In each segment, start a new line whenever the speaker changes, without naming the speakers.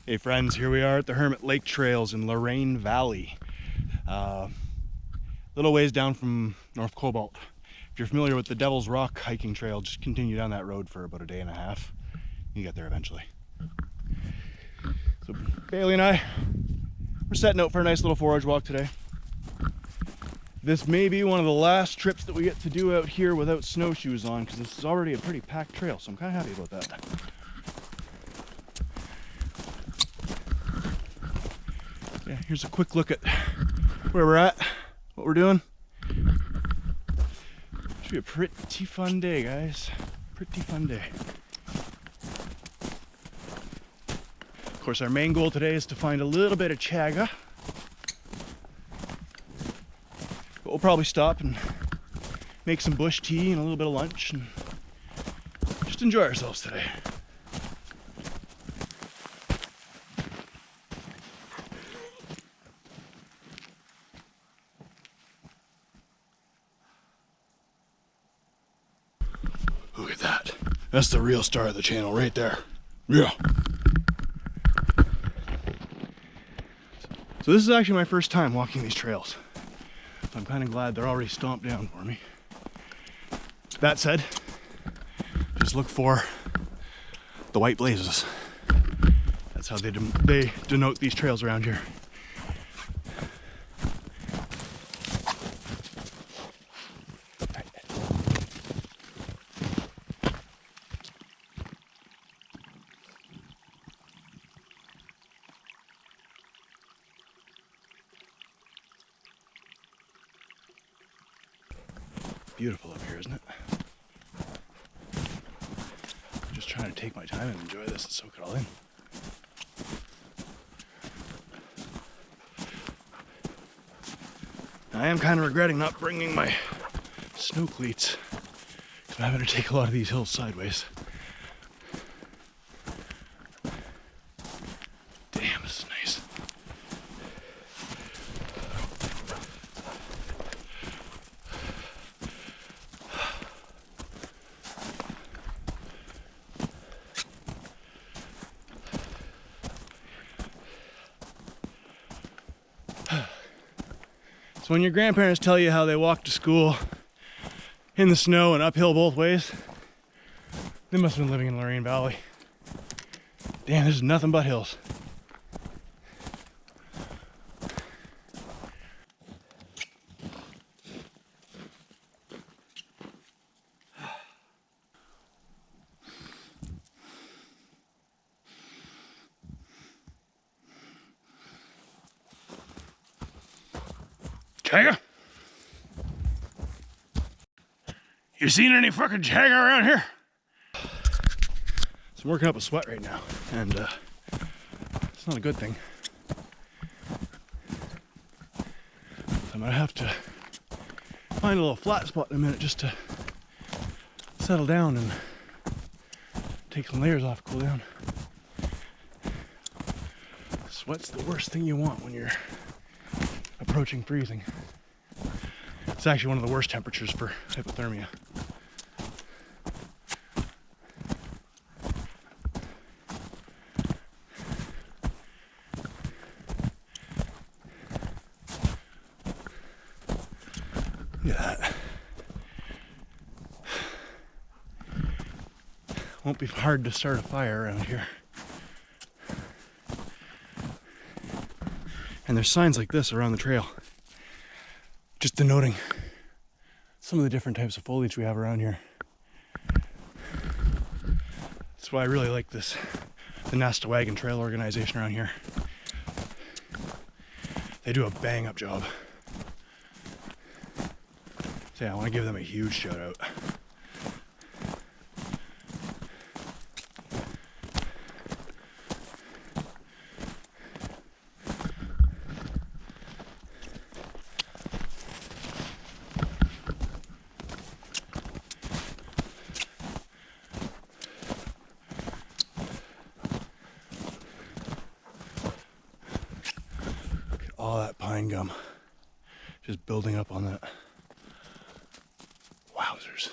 Hey friends, here we are at the Hermit Lake trails in Lorain Valley. Little ways down from North Cobalt. If you're familiar with the Devil's Rock hiking trail, just continue down that road for about a day and a half. You get there eventually. So Bailey and I, we're setting out for a nice little forage walk today. This may be one of the last trips that we get to do out here without snowshoes on, because this is already a pretty packed trail, so I'm kind of happy about that. Yeah, here's a quick look at where we're at, what we're doing. Should be a pretty fun day, guys. Pretty fun day. Of course, our main goal today is to find a little bit of chaga. But we'll probably stop and make some bush tea and a little bit of lunch and just enjoy ourselves today. Look at that. That's the real star of the channel right there. Yeah. So this is actually my first time walking these trails. So I'm kind of glad they're already stomped down for me. That said, just look for the white blazes. That's how they denote these trails around here. Beautiful up here, isn't it? I'm just trying to take my time and enjoy this and soak it all in. I am kind of regretting not bringing my snow cleats, because I'm having to take a lot of these hills sideways. Damn, this is nice. So when your grandparents tell you how they walked to school in the snow and uphill both ways, they must have been living in Lorain Valley. Damn, this is nothing but hills. Chaga? You seen any fucking chaga around here? So I'm working up a sweat right now, and it's not a good thing. So I'm gonna have to find a little flat spot in a minute just to settle down and take some layers off, cool down. Sweat's the worst thing you want when you're approaching freezing. It's actually one of the worst temperatures for hypothermia. Look at that. Won't be hard to start a fire around here. And there's signs like this around the trail, just denoting some of the different types of foliage we have around here. That's why I really like the Nastawagan Trail organization around here. They do a bang up job. So yeah, I want to give them a huge shout out. All that pine gum just building up on that. Wowzers.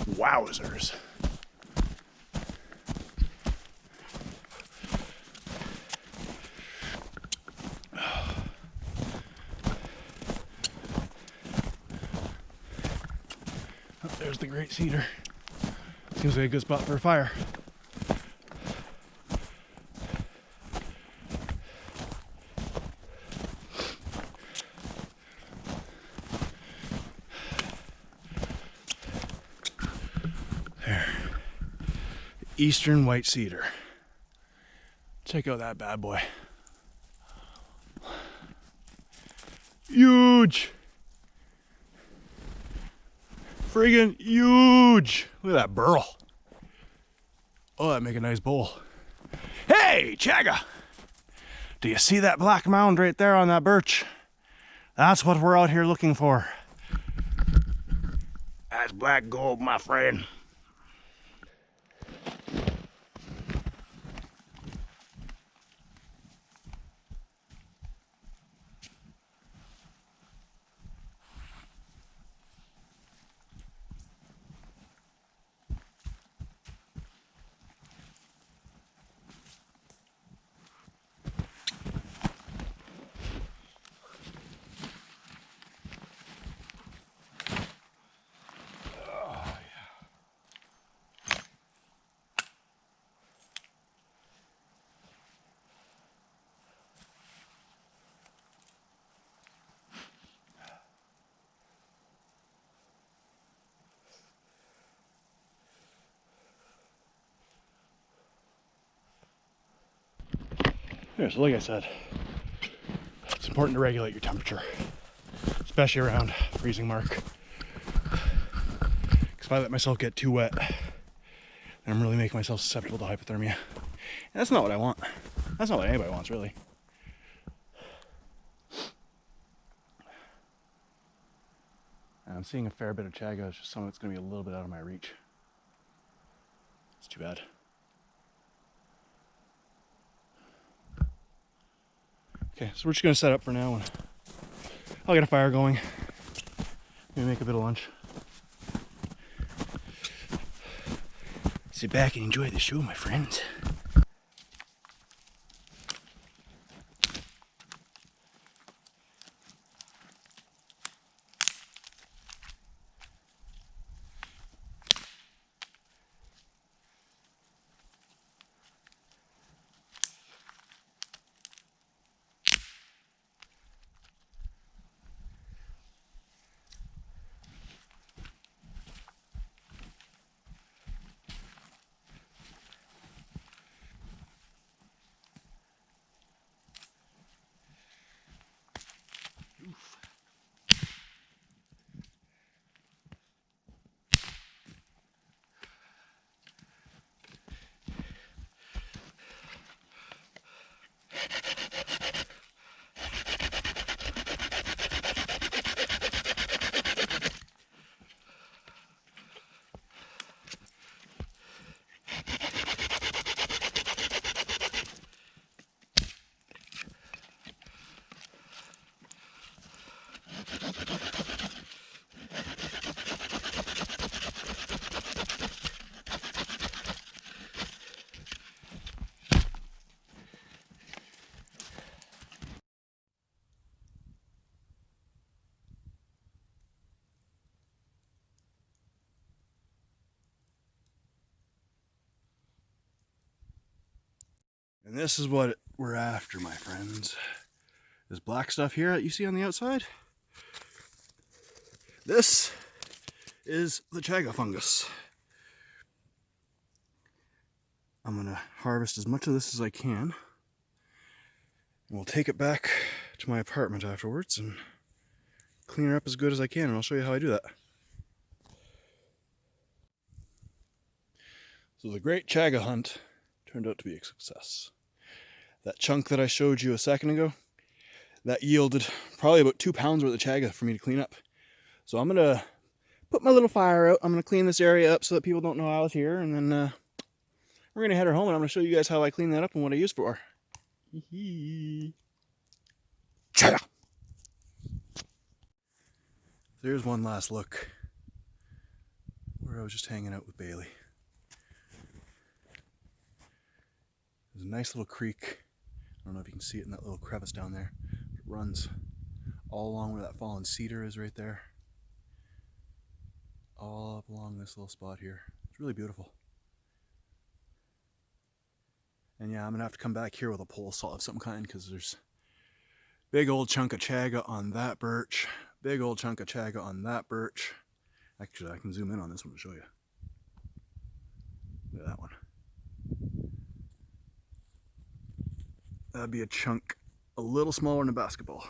Wowzers. there's the great cedar. Seems like a good spot for a fire. There. Eastern white cedar. Check out that bad boy. Huge! Friggin' huge! Look at that burl. Oh, that'd make a nice bowl. Hey, Chaga! Do you see that black mound right there on that birch? That's what we're out here looking for. That's black gold, my friend. Yeah, so like I said, it's important to regulate your temperature, especially around freezing mark. Because if I let myself get too wet, then I'm really making myself susceptible to hypothermia. And that's not what I want. That's not what anybody wants, really. And I'm seeing a fair bit of chaga. It's just some of it's going to be a little bit out of my reach. It's too bad. Okay, so we're just going to set up for now, and I'll get a fire going. Maybe make a bit of lunch. Sit back and enjoy the show, my friends. And this is what we're after, my friends. This black stuff here that you see on the outside, this is the chaga fungus. I'm gonna harvest as much of this as I can, and we'll take it back to my apartment afterwards and clean her up as good as I can, and I'll show you how I do that. So the great chaga hunt turned out to be a success. That chunk that I showed you a second ago, that yielded probably about 2 pounds worth of chaga for me to clean up. So I'm gonna put my little fire out. I'm gonna clean this area up so that people don't know I was here, and then we're gonna head her home, and I'm gonna show you guys how I clean that up and what I use for. Chaga! There's one last look where I was just hanging out with Bailey. There's a nice little creek. I don't know if you can see it in that little crevice down there. It runs all along where that fallen cedar is right there. all up along this little spot here. It's really beautiful. And yeah, I'm gonna have to come back here with a pole saw of some kind because there's big old chunk of chaga on that birch, big old chunk of chaga on that birch. Actually, I can zoom in on this one to show you. Look at that one. That'd be a chunk a little smaller than a basketball.